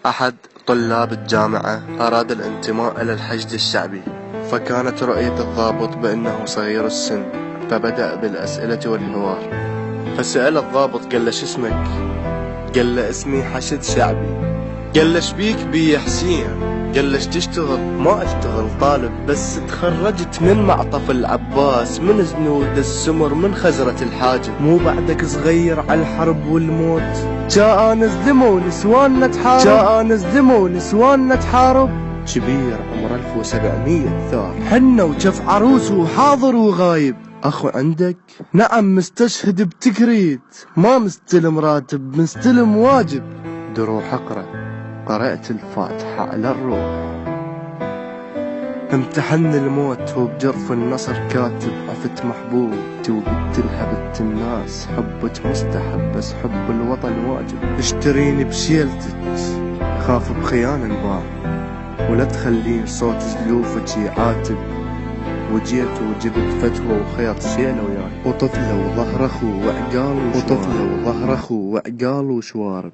أحد طلاب الجامعة أراد الانتماء إلى الحشد الشعبي، فكانت رؤية الضابط بأنه صغير السن، فبدأ بالأسئلة والحوار. فسأل الضابط قال له شو اسمك؟ قال له اسمي حشد شعبي. قال له شبيك بي يا حسين؟ قال له تشتغل؟ ما اشتغل طالب، بس تخرجت من معطف العباس، من زنود السمر، من خزرة الحاجب. مو بعدك صغير على الحرب والموت، جاء نزلموا ونسواننا تحارب، جاء نزلموا ونسواننا تحارب. كبير عمر 1700 ثار، حنا وجف عروس وحاضر وغايب. اخو عندك؟ نعم مستشهد بتكريت، ما مستلم راتب، مستلم واجب. دروح اقرأ، قرأت الفاتحة على الروح. امتحن الموت هو بجرف النصر كاتب، عفت محبوب وقلت لها بنت الناس، حبك مستحب بس حب الوطن واجب. اشتريني بشيلتك، خاف بخيان البار، ولا تخلين صوت جلوفك يعاتب. وجيت وجبت فتوى وخيط شيله وياي، وطفله وظهر اخو وعقال وشوارب، وطفله وظهر اخو وعقال وشوارب.